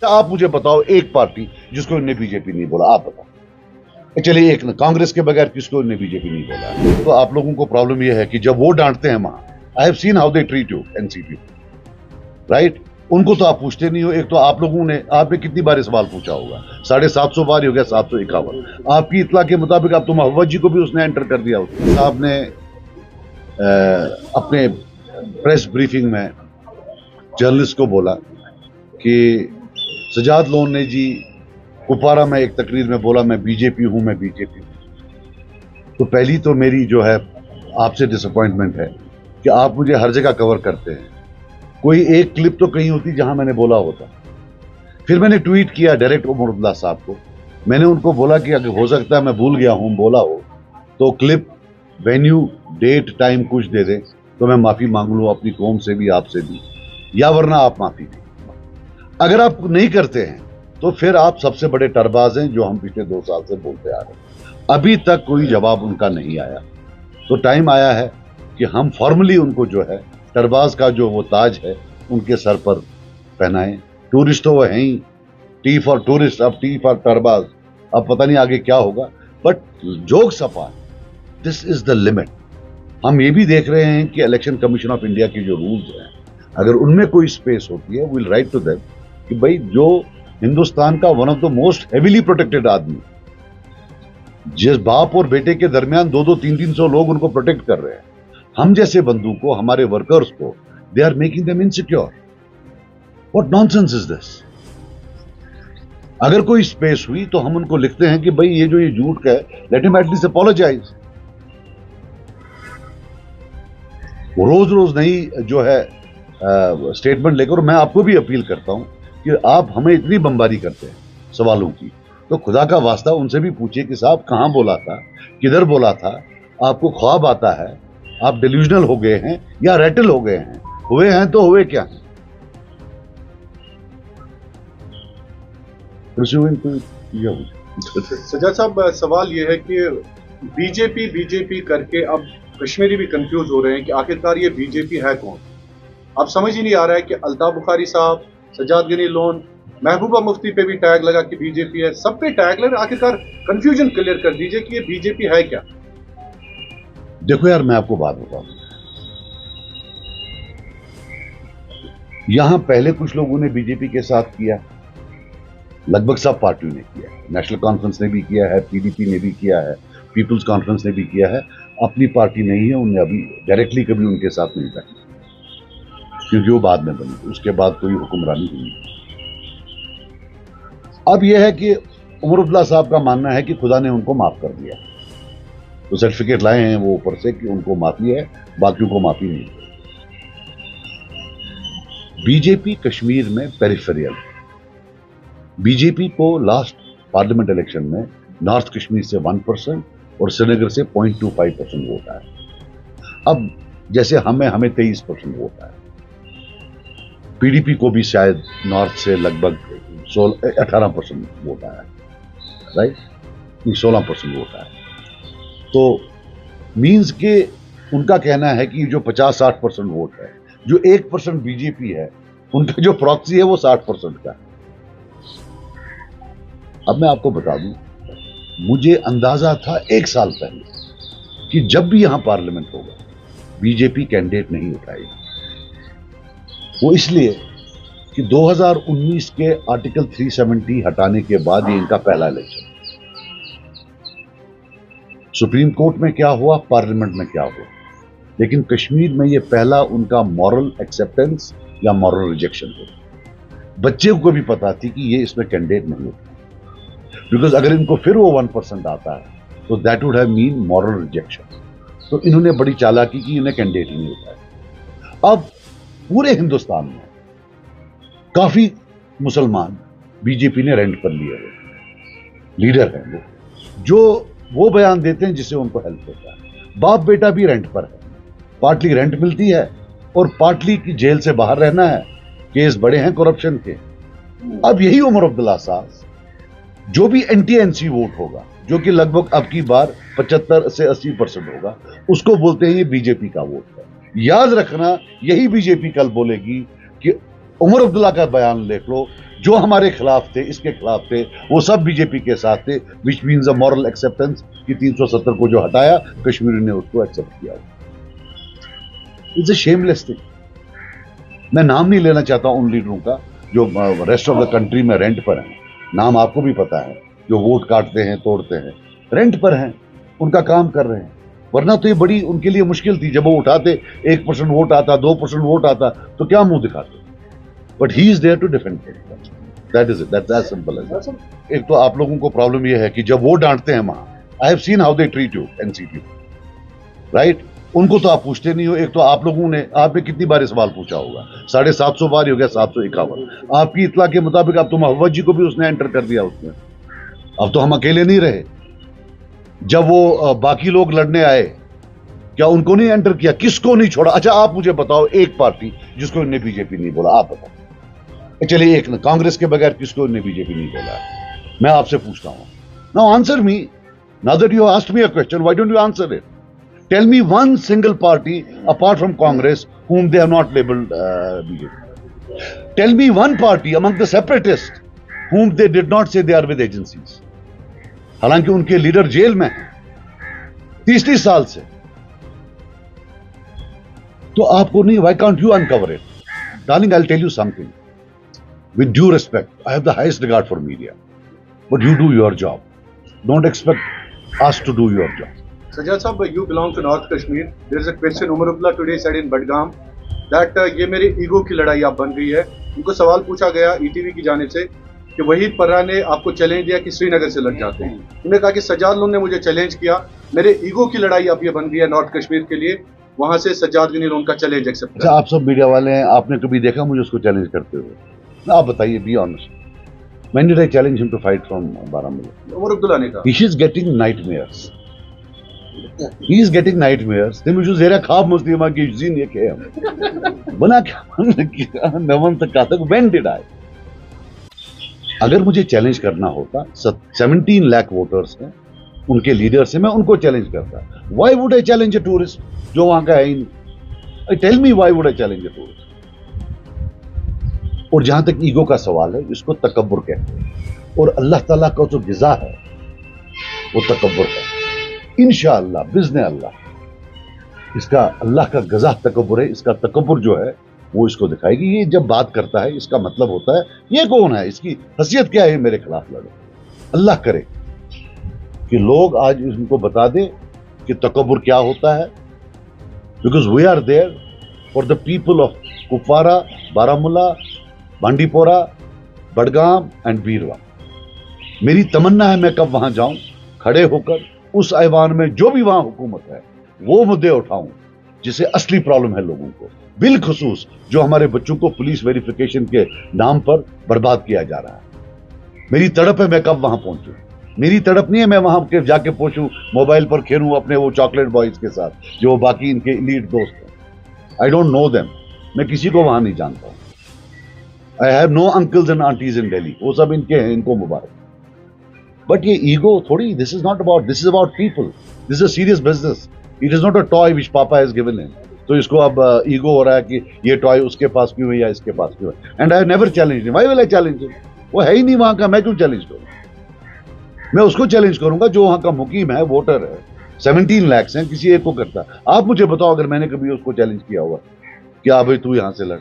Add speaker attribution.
Speaker 1: आप मुझे बताओ एक पार्टी जिसको इन्हें बीजेपी नहीं बोला, आप बताओ। चलिए एक कांग्रेस के बगैर किसको इन्हें बीजेपी नहीं बोला। तो आप लोगों को प्रॉब्लम यह है कि जब वो डांटते हैं वहां, I have seen how they treat you NCP, right. उनको तो आप पूछते नहीं हो। एक तो आप लोगों ने, आपने कितनी बार सवाल पूछा होगा? 750 बार ही हो गया, 751। आपकी इतला के मुताबिक अब तो मोहब्बत जी को भी उसने एंटर कर दिया। साहब ने अपने प्रेस ब्रीफिंग में जर्नलिस्ट को बोला कि सजाद लोन ने जी कुपवारा में एक तकरीर में बोला मैं बीजेपी हूं, मैं बीजेपी हूं। तो पहली तो मेरी जो है आपसे डिसअपॉइंटमेंट है कि आप मुझे हर जगह कवर करते हैं। कोई एक क्लिप तो कहीं होती जहां मैंने बोला होता। फिर मैंने ट्वीट किया डायरेक्ट उमर अब्दुल्ला साहब को। मैंने उनको बोला कि अगर हो सकता है मैं भूल गया हूं, बोला हो तो क्लिप, वेन्यू, डेट, टाइम कुछ दे दें तो मैं माफी मांग लूं अपनी कौम से भी, आपसे भी, या वरना आप माफी दें। अगर आप नहीं करते हैं तो फिर आप सबसे बड़े टरबाज हैं, जो हम पिछले 2 साल से बोलते आ रहे हैं। अभी तक कोई जवाब उनका नहीं आया। तो टाइम आया है कि हम फॉर्मली उनको जो है टरबाज का जो वो ताज है उनके सर पर पहनाएं। टूरिस्ट तो वो हैं ही, टी फॉर टूरिस्ट, अब टी फॉर टरबाज। अब पता नहीं आगे क्या होगा, but jokes apart, this is the limit. हम ये भी देख रहे हैं कि इलेक्शन कमीशन ऑफ इंडिया की जो रूल्स हैं, अगर उनमें कोई स्पेस होती है, विल राइट टू देम कि भाई जो हिंदुस्तान का one of the most heavily protected आदमी, जिस बाप और बेटे के दरमियान 2-2, 300 लोग उनको प्रोटेक्ट कर रहे हैं, हम जैसे बंधु को, हमारे वर्कर्स को, they are making them insecure. What nonsense is this? अगर कोई स्पेस हुई तो हम उनको लिखते हैं कि भाई ये जो ये झूठ का है, लेट हिम एटलीस्ट अपोलोजाइज। वो रोज रोज नई जो है स्टेटमेंट लेकर, मैं आपको भी अपील करता हूं कि आप हमें इतनी बमबारी करते हैं सवालों की, तो खुदा का वास्ता उनसे भी पूछिए कि साहब कहां बोला था, किधर बोला था, आपको ख्वाब आता है, आप डिल्यूजनल हो गए हैं या रेटल हो गए हैं? हुए हैं तो हुए क्या हैं?
Speaker 2: सजाद साहब, सवाल यह है कि बीजेपी करके अब कश्मीरी भी कंफ्यूज हो रहे हैं कि आखिरकार ये बीजेपी है कौन। अब समझ ही नहीं आ रहा है कि अल्ताफ बुखारी साहब, सजाद गनी लोन, महबूबा मुफ्ती पे भी टैग लगा कि बीजेपी है, सब पे टैग लगा। आखिरकार कंफ्यूजन क्लियर कर दीजिए कि ये बीजेपी है क्या।
Speaker 1: देखो यार, मैं आपको बात बताऊं, यहां पहले कुछ लोगों ने बीजेपी के साथ किया, लगभग सब पार्टियों ने किया है। नेशनल कॉन्फ्रेंस ने भी किया है, पीडीपी ने भी किया है, पीपुल्स कॉन्फ्रेंस ने भी किया है। अपनी पार्टी नहीं है, उन्हें अभी डायरेक्टली कभी उनके साथ नहीं बैठी, क्योंकि वो बाद में बनी, उसके बाद कोई हुक्मरानी हुई। अब यह है कि उमर अब्दुल्ला साहब का मानना है कि खुदा ने उनको माफ कर दिया, तो सर्टिफिकेट लाए हैं वो ऊपर से कि उनको माफी है, बाकियों को माफी नहीं। बीजेपी कश्मीर में पेरिफेरियल, बीजेपी को लास्ट पार्लियामेंट इलेक्शन में नॉर्थ कश्मीर से 1% और श्रीनगर से 0.25% वोट आया। अब जैसे हमें 23% वोट आया। पीडीपी को भी शायद नॉर्थ से लगभग 18% वोट आया, राइट, 16% वोट आया। तो मींस के उनका कहना है कि जो 50-60% वोट है, जो 1% बीजेपी है, उनका जो प्रॉक्सी है वो 60% का है। अब मैं आपको बता दूं, मुझे अंदाजा था 1 साल पहले कि जब भी यहां पार्लियामेंट होगा बीजेपी कैंडिडेट नहीं उठाएगी। वो इसलिए कि 2019 के आर्टिकल 370 हटाने के बाद ये इनका पहला इलेक्शन। सुप्रीम कोर्ट में क्या हुआ, पार्लियामेंट में क्या हुआ, लेकिन कश्मीर में ये पहला उनका मॉरल एक्सेप्टेंस या मॉरल रिजेक्शन हुआ। बच्चे को भी पता थी कि ये इसमें कैंडिडेट नहीं होता, बिकॉज अगर इनको फिर वो 1% आता है तो that would have mean moral rejection. तो इन्होंने बड़ी चालाकी की, इन्हें कैंडिडेट नहीं होता। अब पूरे हिंदुस्तान में काफी मुसलमान बीजेपी ने रेंट पर लिए हुए लीडर हैं, जो वो बयान देते हैं जिससे उनको हेल्प होता है। बाप बेटा भी रेंट पर है, पार्टली रेंट मिलती है और पार्टली की जेल से बाहर रहना है, केस बड़े हैं करप्शन के। अब यही उमर अब्दुल्ला साहब, जो भी एंटी एनसी वोट होगा, जो कि लगभग अब की बार 75 से 80% होगा, उसको बोलते हैं ये बीजेपी का वोट है। याद रखना, यही बीजेपी कल बोलेगी कि उमर अब्दुल्ला का बयान लिख लो, जो हमारे खिलाफ थे, इसके खिलाफ थे, वो सब बीजेपी के साथ थे, which means a moral acceptance कि 370 को जो हटाया, कश्मीरी ने उसको एक्सेप्ट किया। It's a shameless thing. मैं नाम नहीं लेना चाहता उन लीडरों का जो रेस्ट ऑफ द कंट्री में रेंट पर हैं, नाम आपको भी पता है, जो वोट काटते हैं, तोड़ते हैं, रेंट पर हैं, उनका काम कर रहे हैं। वरना तो ये बड़ी उनके लिए मुश्किल थी, जब वो उठाते 1% वोट आता, 2% वोट आता, तो क्या मुंह दिखाते। But he is there to defend, that is it, that's as simple as. एक तो आप लोगों को प्रॉब्लम ये है कि जब वो डांटते हैं वहां, I have seen how they treat you NCP, right, उनको तो आप पूछते नहीं हो। एक तो आप लोगों ने, आपने कितनी बार सवाल पूछा होगा, 750 बार हो गया, 751। आपकी इत्तला के मुताबिक अब तो मोहब्बत जी को भी उसने एंटर कर दिया उसमें। अब तो हम अकेले नहीं रहे। जब वो बाकी लोग लड़ने आए, क्या उनको नहीं एंटर किया? किसको नहीं छोड़ा? अच्छा आप मुझे बताओ एक पार्टी जिसको इन्हें बीजेपी नहीं बोला, आप बताओ। चलिए एक, कांग्रेस के बगैर किसको इन्हें बीजेपी नहीं बोला? मैं आपसे पूछता हूं, now answer me, now that you asked me a question, why don't you answer it? Tell me one single party apart from Congress whom they have not labeled BJP. Tell me one party among the separatists whom they did not say they are with agencies. हालांकि उनके leader jail में हैं 30-30 साल से। तो आपको नहीं, why can't you uncover it? Darling, I'll tell you something. With due respect, I have the highest regard for media, but you do your job. Don't expect us to do your job.
Speaker 2: Sajjad Sahab, you belong to North Kashmir. There is a question Umar Abdullah today said in Badgam that ये मेरे ego की लड़ाई आप बन गई है। उनको सवाल पूछा गया ईटीवी की जानिब से कि वहीद पर्रा ने आपको चैलेंज दिया कि श्रीनगर से लड़ जाते हैं। उन्होंने कहा कि सज्जाद लोन ने मुझे चैलेंज किया, मेरे ईगो की लड़ाई अब ये बन गई है नॉर्थ कश्मीर के लिए, वहां से सज्जाद गनी लोन का चैलेंज एक्सेप्ट किया।
Speaker 1: अच्छा, आप सब मीडिया वाले हैं, आपने कभी देखा मुझे उसको चैलेंज करते हुए? आप बताइए, be honest. When did I challenge him to fight from Baramulla?
Speaker 2: Omar Abdullah ने कहा
Speaker 1: He is getting nightmares. He is getting nightmares. Demiş üzere ख्वाब मुस्लिमा की जीन ये क्या है? बना क्या? नवन तक का तक when did I? अगर मुझे चैलेंज करना होता, 17 लाख वोटर्स हैं, उनके लीडर से मैं उनको चैलेंज करता। Why would I challenge a tourist जो वहां का है ही नहीं? Tell me why would I challenge a tourist? और जहां तक ईगो का सवाल है, इसको तकब्बुर कहते हैं, और अल्लाह ताला का जो गिज़ा है वो तकब्बुर है। इंशाअल्लाह बिज़्ने अल्लाह, इसका अल्लाह का गज़ा तकब्बुर है, इसका तकब्बुर जो है वो इसको दिखाएगी। ये जब बात करता है, इसका मतलब होता है ये कौन है, इसकी हैसियत क्या है मेरे खिलाफ लड़े। अल्लाह करे कि लोग आज इनको बता दें कि तकब्बुर क्या होता है, because we are there for the people of Kupwara, Baramulla, Bandipora, Budgam and Beerwah. मेरी तमन्ना है मैं कब वहां जाऊं, खड़े होकर उस ऐवान में जो भी वहां हुकूमत है वो मुद्दे उठाऊं जिसे असली प्रॉब्लम है लोगों को, बिलखुसूस जो हमारे बच्चों को पुलिस वेरिफिकेशन के नाम पर बर्बाद किया जा रहा है। मेरी तड़प है मैं कब वहां पहुंचूं। मेरी तड़प नहीं है मैं वहां के जाके पहुंचूं, मोबाइल पर खेलूं अपने वो चॉकलेट बॉयज के साथ जो बाकी इनके एलीट दोस्त हैं। आई डोंट नो देम, मैं किसी को वहां नहीं जानता हूं। I have no uncles and aunties in Delhi, वो सब इनके हैं, इनको मुबारक। बट ये ईगो थोड़ी, this is not about, this is about people, this is a serious business, it is not a toy which papa has given him. तो इसको अब ईगो हो रहा है कि ये टॉय उसके पास क्यों है या इसके पास क्यों है। And I have never challenged him, why will I challenge him? वो है ही नहीं वहां का, मैं क्यों चैलेंज करूं? मैं उसको चैलेंज करूंगा जो वहां का मुकीम है, वोटर है, 17 लाख हैं, किसी एक को करता। आप मुझे बताओ अगर मैंने कभी उसको चैलेंज किया हुआ कि हाँ भाई तू यहां से लड़।